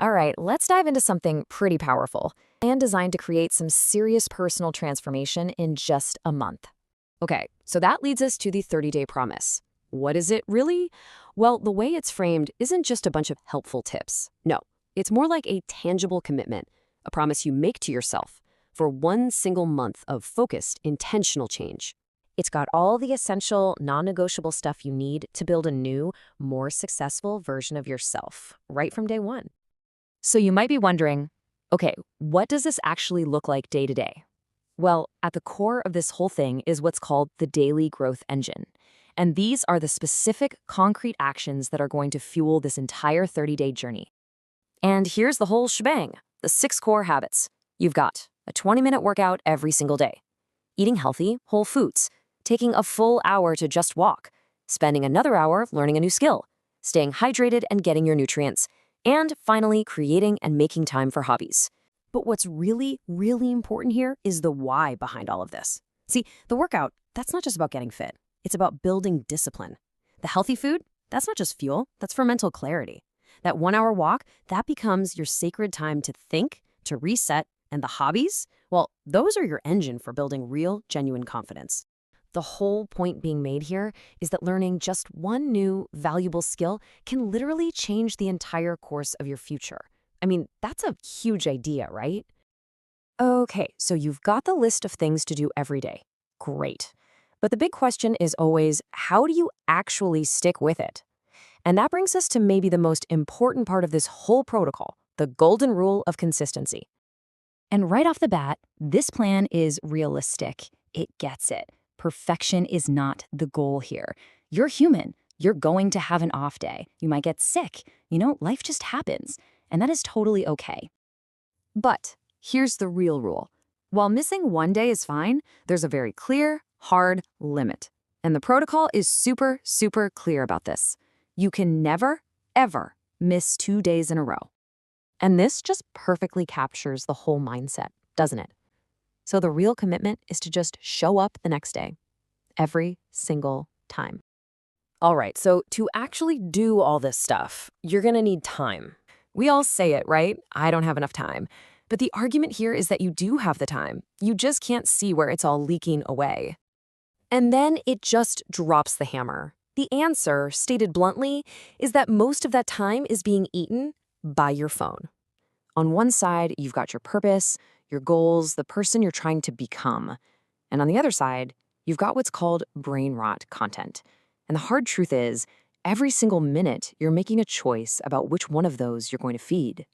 All right, let's dive into something pretty powerful and designed to create some serious personal transformation in just a month. Okay, so that leads us to the 30-day promise. What is it really? Well, the way it's framed isn't just a bunch of helpful tips. No, it's more like a tangible commitment, a promise you make to yourself for one single month of focused, intentional change. It's got all the essential, non-negotiable stuff you need to build a new, more successful version of yourself right from day one. So you might be wondering, okay, what does this actually look like day to day? Well, at the core of this whole thing is what's called the daily growth engine. And these are the specific, concrete actions that are going to fuel this entire 30-day journey. And here's the whole shebang, the 6 core habits. You've got a 20-minute workout every single day, eating healthy, whole foods, taking a full hour to just walk, spending another hour learning a new skill, staying hydrated and getting your nutrients, and finally, creating and making time for hobbies. But what's really, really important here is the why behind all of this. See, the workout, that's not just about getting fit. It's about building discipline. The healthy food, that's not just fuel, that's for mental clarity. That 1-hour walk, that becomes your sacred time to think, to reset, and the hobbies, well, those are your engine for building real, genuine confidence. The whole point being made here is that learning just one new, valuable skill can literally change the entire course of your future. I mean, that's a huge idea, right? Okay, so you've got the list of things to do every day. Great. But the big question is always, how do you actually stick with it? And that brings us to maybe the most important part of this whole protocol, the golden rule of consistency. And right off the bat, this plan is realistic. It gets it. Perfection is not the goal here. You're human. You're going to have an off day. You might get sick. Life just happens. And that is totally okay. But here's the real rule. While missing one day is fine, there's a very clear, hard limit. And the protocol is super, super clear about this. You can never, ever miss 2 days in a row. And this just perfectly captures the whole mindset, doesn't it? So the real commitment is to just show up the next day, every single time. All right, so to actually do all this stuff, you're gonna need time. We all say it, right? I don't have enough time. But the argument here is that you do have the time. You just can't see where it's all leaking away. And then it just drops the hammer. The answer, stated bluntly, is that most of that time is being eaten by your phone. On one side, you've got your purpose, your goals, the person you're trying to become. And on the other side, you've got what's called brain rot content. And the hard truth is, every single minute, you're making a choice about which one of those you're going to feed.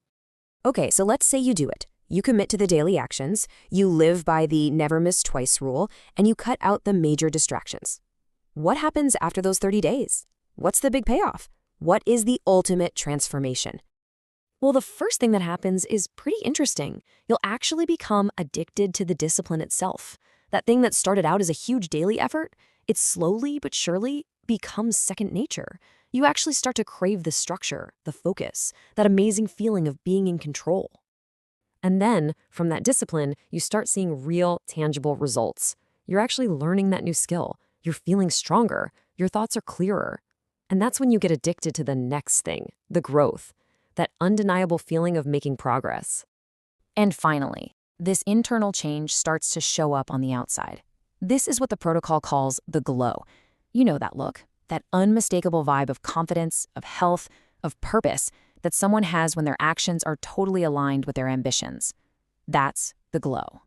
Okay, so let's say you do it. You commit to the daily actions, you live by the never miss twice rule, and you cut out the major distractions. What happens after those 30 days? What's the big payoff? What is the ultimate transformation? Well, the first thing that happens is pretty interesting. You'll actually become addicted to the discipline itself. That thing that started out as a huge daily effort, it slowly but surely becomes second nature. You actually start to crave the structure, the focus, that amazing feeling of being in control. And then, from that discipline, you start seeing real, tangible results. You're actually learning that new skill. You're feeling stronger. Your thoughts are clearer. And that's when you get addicted to the next thing, the growth. That undeniable feeling of making progress. And finally, this internal change starts to show up on the outside. This is what the protocol calls the glow. You know that look, that unmistakable vibe of confidence, of health, of purpose that someone has when their actions are totally aligned with their ambitions. That's the glow.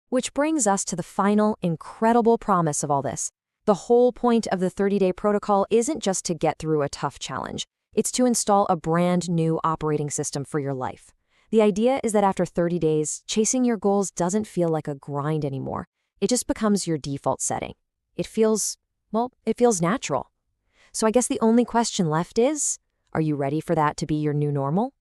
Which brings us to the final, incredible promise of all this. The whole point of the 30-day protocol isn't just to get through a tough challenge. It's to install a brand new operating system for your life. The idea is that after 30 days, chasing your goals doesn't feel like a grind anymore. It just becomes your default setting. It feels natural. So I guess the only question left is, are you ready for that to be your new normal?